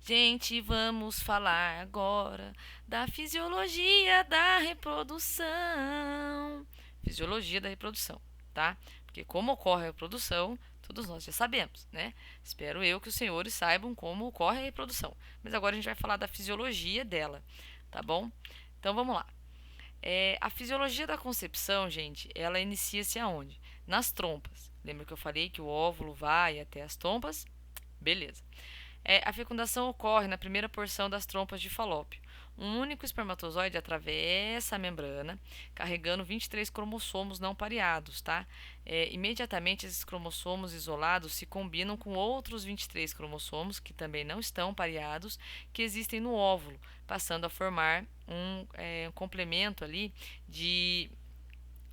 Gente, vamos falar agora da fisiologia da reprodução. Fisiologia da reprodução, tá? Porque como ocorre a reprodução, todos nós já sabemos, né? Espero eu que os senhores saibam como ocorre a reprodução. Mas agora a gente vai falar da fisiologia dela, tá bom? Então vamos lá. A fisiologia da concepção, gente, ela inicia-se aonde? Nas trompas. Lembra que eu falei que o óvulo vai até as trompas? Beleza. A fecundação ocorre na primeira porção das trompas de Falópio. Um único espermatozoide atravessa a membrana, carregando 23 cromossomos não pareados, tá? Imediatamente esses cromossomos isolados se combinam com outros 23 cromossomos, que também não estão pareados, que existem no óvulo, passando a formar um complemento ali de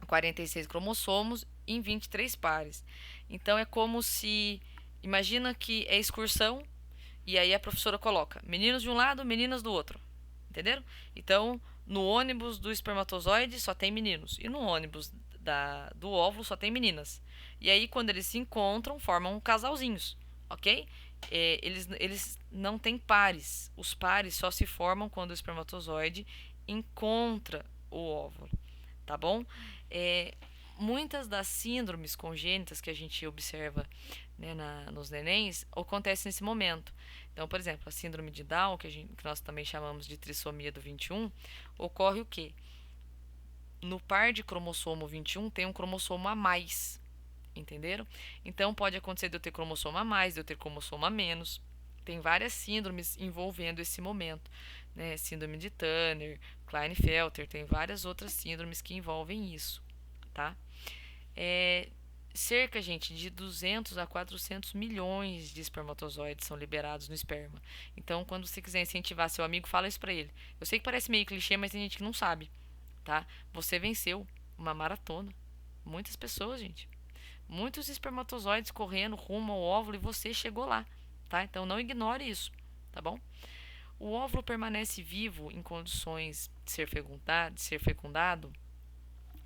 46 cromossomos em 23 pares. Então é como se, imagina que é excursão, e aí a professora coloca meninos de um lado, meninas do outro. Entenderam? Então, no ônibus do espermatozoide só tem meninos. E no ônibus do óvulo só tem meninas. E aí, quando eles se encontram, formam casalzinhos. Ok? Eles não têm pares. Os pares só se formam quando o espermatozoide encontra o óvulo. Tá bom? Muitas das síndromes congênitas que a gente observa, né, nos nenéns acontecem nesse momento. Então, por exemplo, a síndrome de Down, que nós também chamamos de trissomia do 21, ocorre o quê? No par de cromossomo 21 tem um cromossomo a mais, entenderam? Então pode acontecer de eu ter cromossomo a mais, de eu ter cromossomo a menos. Tem várias síndromes envolvendo esse momento, né? Síndrome de Turner, Klinefelter, tem várias outras síndromes que envolvem isso, tá? Cerca, gente, de 200 a 400 milhões de espermatozoides são liberados no esperma. Então, quando você quiser incentivar seu amigo, fala isso pra ele. Eu sei que parece meio clichê, mas tem gente que não sabe, tá? Você venceu uma maratona. Muitas pessoas, gente. Muitos espermatozoides correndo rumo ao óvulo e você chegou lá, tá? Então, não ignore isso, tá bom? O óvulo permanece vivo em condições de ser fecundado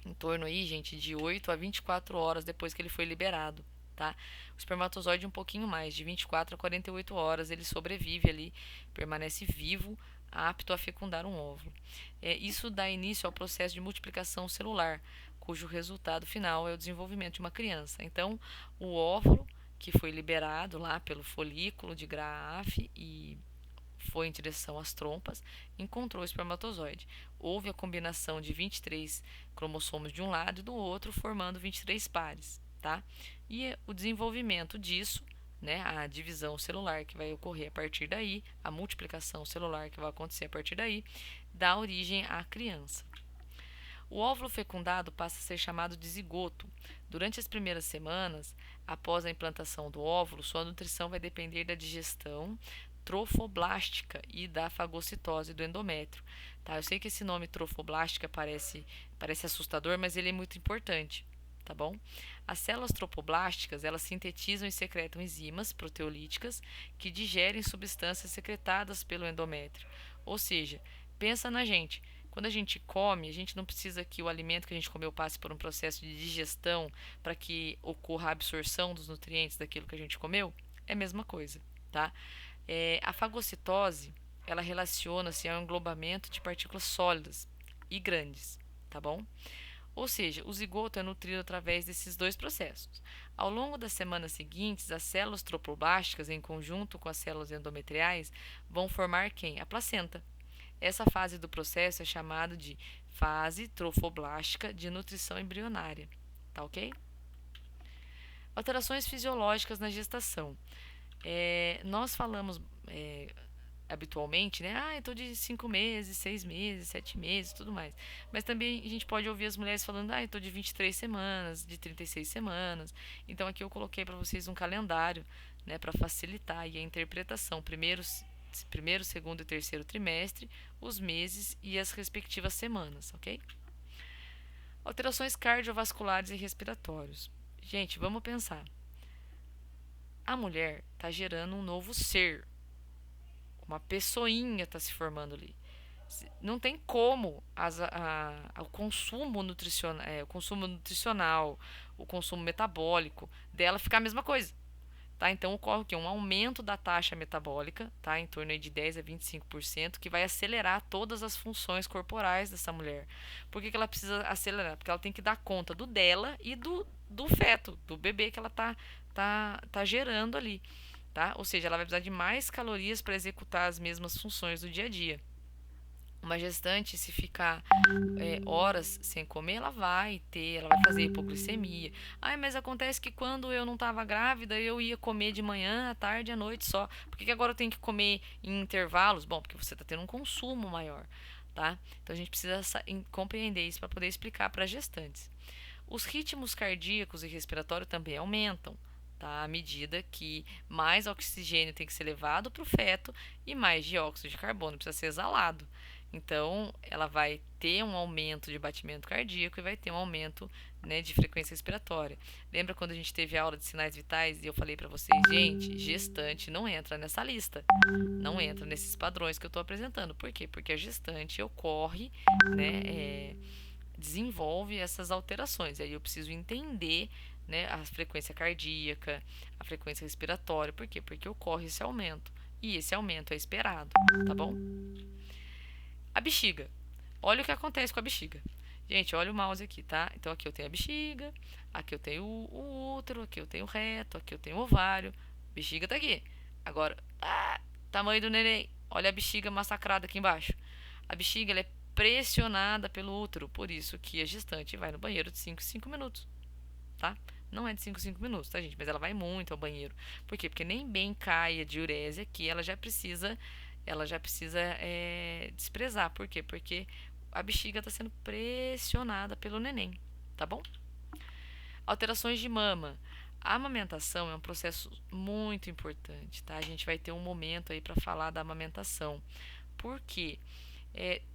em torno aí, gente, de 8 a 24 horas depois que ele foi liberado, tá? O espermatozoide um pouquinho mais, de 24 a 48 horas, ele sobrevive ali, permanece vivo, apto a fecundar um óvulo. Isso dá início ao processo de multiplicação celular, cujo resultado final é o desenvolvimento de uma criança. Então, o óvulo que foi liberado lá pelo folículo de Graafi e foi em direção às trompas, encontrou o espermatozoide. Houve a combinação de 23 cromossomos de um lado e do outro, formando 23 pares, tá? E o desenvolvimento disso, né, a divisão celular que vai ocorrer a partir daí, a multiplicação celular que vai acontecer a partir daí, dá origem à criança. O óvulo fecundado passa a ser chamado de zigoto. Durante as primeiras semanas, após a implantação do óvulo, sua nutrição vai depender da digestão trofoblástica e da fagocitose do endométrio. Tá? Eu sei que esse nome trofoblástica parece assustador, mas ele é muito importante. Tá bom? As células trofoblásticas, elas sintetizam e secretam enzimas proteolíticas que digerem substâncias secretadas pelo endométrio. Ou seja, pensa na gente. Quando a gente come, a gente não precisa que o alimento que a gente comeu passe por um processo de digestão para que ocorra a absorção dos nutrientes daquilo que a gente comeu. É a mesma coisa, tá? A fagocitose, ela relaciona-se ao englobamento de partículas sólidas e grandes, tá bom? Ou seja, o zigoto é nutrido através desses dois processos. Ao longo das semanas seguintes, as células trofoblásticas, em conjunto com as células endometriais, vão formar quem? A placenta. Essa fase do processo é chamada de fase trofoblástica de nutrição embrionária. Tá ok? Alterações fisiológicas na gestação. Nós falamos habitualmente, né? Eu tô de 5 meses, 6 meses, 7 meses, tudo mais. Mas também a gente pode ouvir as mulheres falando, eu tô de 23 semanas, de 36 semanas. Então aqui eu coloquei para vocês um calendário, né, para facilitar aí a interpretação. Primeiro, segundo e terceiro trimestre, os meses e as respectivas semanas, ok? Alterações cardiovasculares e respiratórios. Gente, vamos pensar. A mulher está gerando um novo ser. Uma pessoinha está se formando ali. Não tem como o consumo nutricional, o consumo metabólico dela ficar a mesma coisa. tá? Então ocorre o quê? Um aumento da taxa metabólica, tá? Em torno aí de 10 a 25%, que vai acelerar todas as funções corporais dessa mulher. Por que que ela precisa acelerar? Porque ela tem que dar conta do dela e do feto, do bebê que ela tá gerando ali, tá? Ou seja, ela vai precisar de mais calorias para executar as mesmas funções do dia a dia. Uma gestante, se ficar horas sem comer, ela vai fazer hipoglicemia. Ai, mas acontece que quando eu não estava grávida, eu ia comer de manhã, à tarde, à noite só. Por que que agora eu tenho que comer em intervalos? Bom, porque você está tendo um consumo maior, tá? Então a gente precisa compreender isso para poder explicar para gestantes. Os ritmos cardíacos e respiratórios também aumentam, tá? À medida que mais oxigênio tem que ser levado para o feto e mais dióxido de carbono precisa ser exalado. Então, ela vai ter um aumento de batimento cardíaco e vai ter um aumento, né, de frequência respiratória. Lembra quando a gente teve aula de sinais vitais e eu falei para vocês, gente, gestante não entra nessa lista, não entra nesses padrões que eu estou apresentando. Por quê? Porque a gestante ocorre, né, desenvolve essas alterações. E aí eu preciso entender, né, a frequência cardíaca, a frequência respiratória. Por quê? Porque ocorre esse aumento. E esse aumento é esperado, tá bom? A bexiga. Olha o que acontece com a bexiga. Gente, olha o mouse aqui, tá? Então aqui eu tenho a bexiga, aqui eu tenho o útero, aqui eu tenho o reto, aqui eu tenho o ovário. Bexiga tá aqui. Agora, tamanho do neném. Olha a bexiga massacrada aqui embaixo. A bexiga ela é pressionada pelo útero, por isso que a gestante vai no banheiro de 5 em 5 minutos, tá? Não é de 5 em 5 minutos, tá, gente? Mas ela vai muito ao banheiro. Por quê? Porque nem bem cai a diurese aqui, ela já precisa desprezar. Por quê? Porque a bexiga está sendo pressionada pelo neném, tá bom? Alterações de mama. A amamentação é um processo muito importante, tá? A gente vai ter um momento aí para falar da amamentação. Por quê?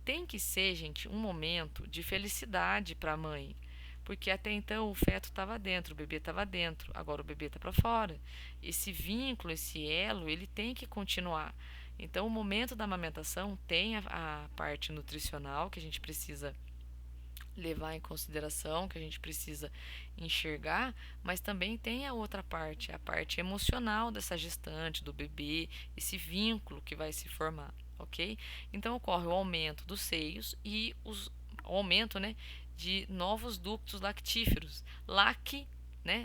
Tem que ser, gente, um momento de felicidade para a mãe. Porque até então o feto estava dentro, o bebê estava dentro, agora o bebê está para fora. Esse vínculo, esse elo, ele tem que continuar. Então, o momento da amamentação tem a parte nutricional que a gente precisa levar em consideração, que a gente precisa enxergar, mas também tem a outra parte, a parte emocional dessa gestante, do bebê, esse vínculo que vai se formar, ok? Então ocorre o aumento dos seios e o aumento, né, de novos ductos lactíferos.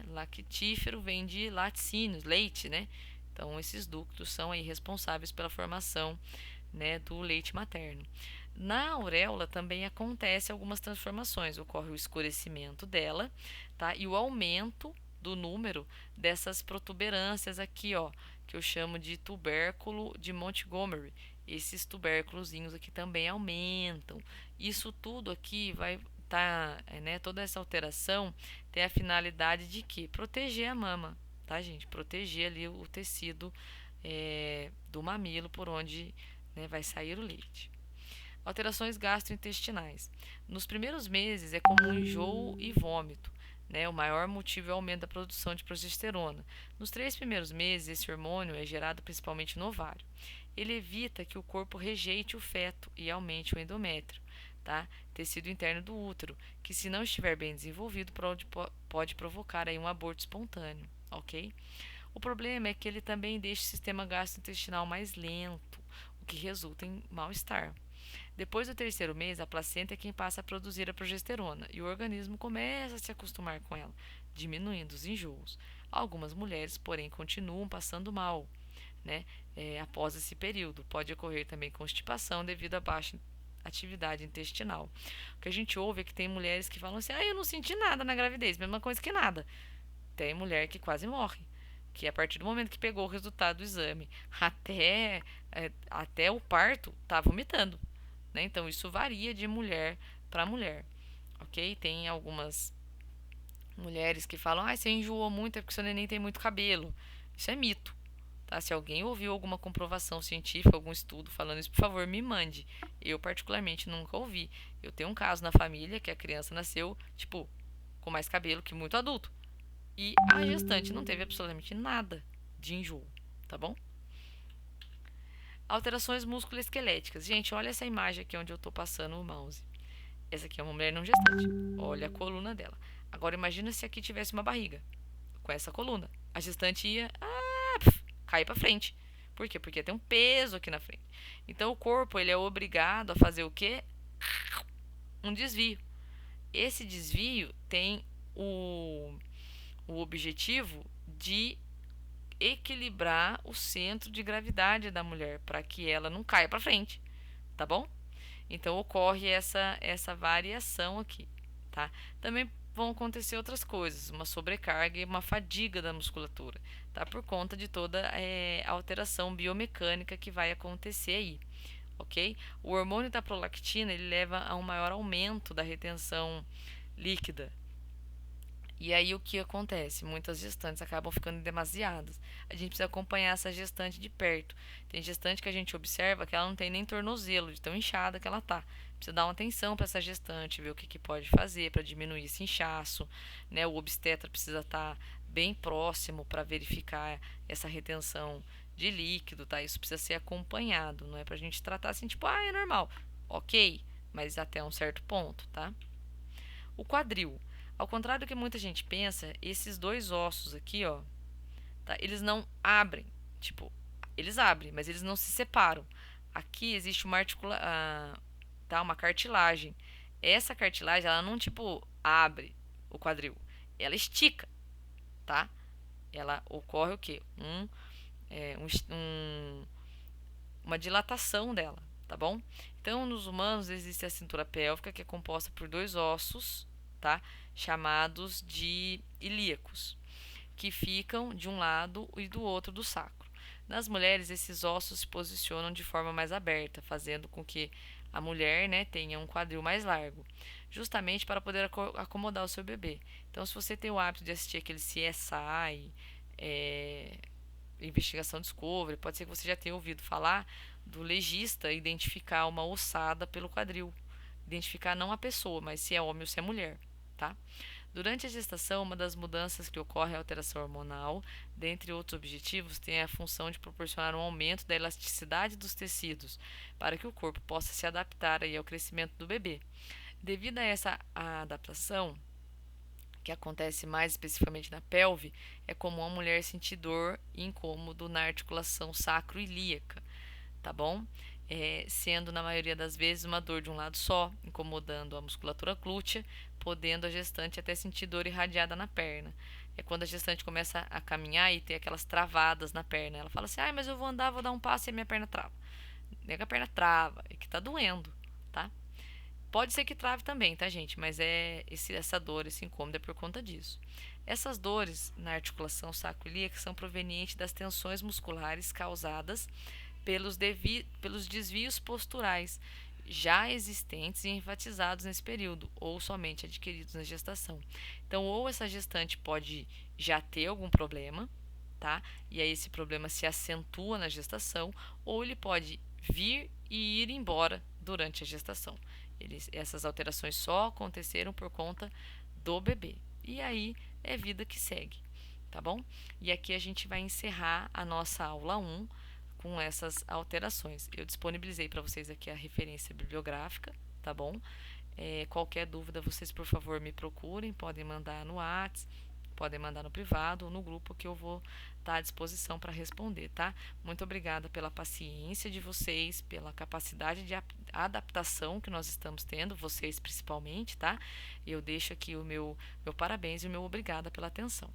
Lactífero vem de laticínios, leite, né? Então esses ductos são aí responsáveis pela formação, né, do leite materno. Na auréola também acontece algumas transformações, ocorre o escurecimento dela, tá? E o aumento do número dessas protuberâncias aqui, ó, que eu chamo de tubérculo de Montgomery. Esses tubérculozinhos aqui também aumentam. Isso tudo aqui vai né, toda essa alteração tem a finalidade de quê? Proteger a mama, tá, gente? Proteger ali o tecido do mamilo por onde, né, vai sair o leite. Alterações gastrointestinais. Nos primeiros meses é comum enjoo e vômito, né? O maior motivo é o aumento da produção de progesterona. Nos 3 primeiros meses, esse hormônio é gerado principalmente no ovário. Ele evita que o corpo rejeite o feto e aumente o endométrio, tá? Tecido interno do útero, que se não estiver bem desenvolvido pode provocar aí um aborto espontâneo, ok? O problema é que ele também deixa o sistema gastrointestinal mais lento, o que resulta em mal-estar. Depois do 3º mês, a placenta é quem passa a produzir a progesterona e o organismo começa a se acostumar com ela, diminuindo os enjoos. Algumas mulheres, porém, continuam passando mal, né, após esse período. Pode ocorrer também constipação devido à baixa atividade intestinal. O que a gente ouve é que tem mulheres que falam assim: eu não senti nada na gravidez, mesma coisa que nada. Tem mulher que quase morre, que a partir do momento que pegou o resultado do exame até o parto tá vomitando, né? Então isso varia de mulher para mulher, ok? Tem algumas mulheres que falam: você enjoou muito é porque seu neném tem muito cabelo. Isso é mito, tá? Se alguém ouviu alguma comprovação científica, algum estudo falando isso, por favor, me mande. Eu particularmente nunca ouvi. Eu tenho um caso na família que a criança nasceu, tipo, com mais cabelo que muito adulto. E a gestante não teve absolutamente nada de enjoo, tá bom? Alterações musculoesqueléticas. Gente, olha essa imagem aqui onde eu tô passando o mouse. Essa aqui é uma mulher não gestante. Olha a coluna dela. Agora imagina se aqui tivesse uma barriga com essa coluna. A gestante ia cair para frente. Por quê? Porque tem um peso aqui na frente. Então o corpo ele é obrigado a fazer o quê? Um desvio. Esse desvio tem o objetivo de equilibrar o centro de gravidade da mulher para que ela não caia para frente, tá bom? Então ocorre essa variação aqui, tá? Também vão acontecer outras coisas, uma sobrecarga e uma fadiga da musculatura, tá? Por conta de toda alteração biomecânica que vai acontecer aí, ok? O hormônio da prolactina ele leva a um maior aumento da retenção líquida. E aí o que acontece? Muitas gestantes acabam ficando demasiadas. A gente precisa acompanhar essa gestante de perto. Tem gestante que a gente observa que ela não tem nem tornozelo, de tão inchada que ela tá. Precisa dar uma atenção para essa gestante, ver o que pode fazer para diminuir esse inchaço, né? O obstetra precisa estar bem próximo para verificar essa retenção de líquido, tá? Isso precisa ser acompanhado, não é pra gente tratar assim, tipo, é normal. Ok, mas até um certo ponto, tá? O quadril. Ao contrário do que muita gente pensa, esses dois ossos aqui, ó, tá? Eles não abrem. Tipo, eles abrem, mas eles não se separam. Aqui existe tá? Uma cartilagem. Essa cartilagem, ela não, tipo, abre o quadril. Ela estica, tá? Ela ocorre o quê? Uma dilatação dela, tá bom? Então, nos humanos existe a cintura pélvica, que é composta por dois ossos, tá? Chamados de ilíacos, que ficam de um lado e do outro do sacro. Nas mulheres, esses ossos se posicionam de forma mais aberta, fazendo com que a mulher, né, tenha um quadril mais largo, justamente para poder acomodar o seu bebê. Então, se você tem o hábito de assistir aquele CSI, Investigação Discovery, pode ser que você já tenha ouvido falar do legista identificar uma ossada pelo quadril. Identificar não a pessoa, mas se é homem ou se é mulher, tá? Durante a gestação, uma das mudanças que ocorre é a alteração hormonal. Dentre outros objetivos, tem a função de proporcionar um aumento da elasticidade dos tecidos, para que o corpo possa se adaptar aí ao crescimento do bebê. Devido a essa adaptação, que acontece mais especificamente na pelve, é comum a mulher sentir dor e incômodo na articulação sacro-ilíaca, tá bom? Sendo na maioria das vezes uma dor de um lado só, incomodando a musculatura glútea, podendo a gestante até sentir dor irradiada na perna. É quando a gestante começa a caminhar e tem aquelas travadas na perna. Ela fala assim, mas eu vou andar, vou dar um passo e a minha perna trava. Nem que a perna trava, é que tá doendo, tá? Pode ser que trave também, tá, gente? Mas essa dor, esse incômodo é por conta disso. Essas dores na articulação sacroiliaca são provenientes das tensões musculares causadas pelos desvios posturais já existentes e enfatizados nesse período, ou somente adquiridos na gestação. Então, ou essa gestante pode já ter algum problema, tá? E aí esse problema se acentua na gestação, ou ele pode vir e ir embora durante a gestação. Essas alterações só aconteceram por conta do bebê. E aí é vida que segue, tá bom? E aqui a gente vai encerrar a nossa aula 1 com essas alterações. Eu disponibilizei para vocês aqui a referência bibliográfica, tá bom? Qualquer dúvida, vocês por favor me procurem, podem mandar no WhatsApp, podem mandar no privado ou no grupo que eu vou estar à disposição para responder, tá? Muito obrigada pela paciência de vocês, pela capacidade de adaptação que nós estamos tendo, vocês principalmente, tá? E eu deixo aqui o meu parabéns e o meu obrigada pela atenção.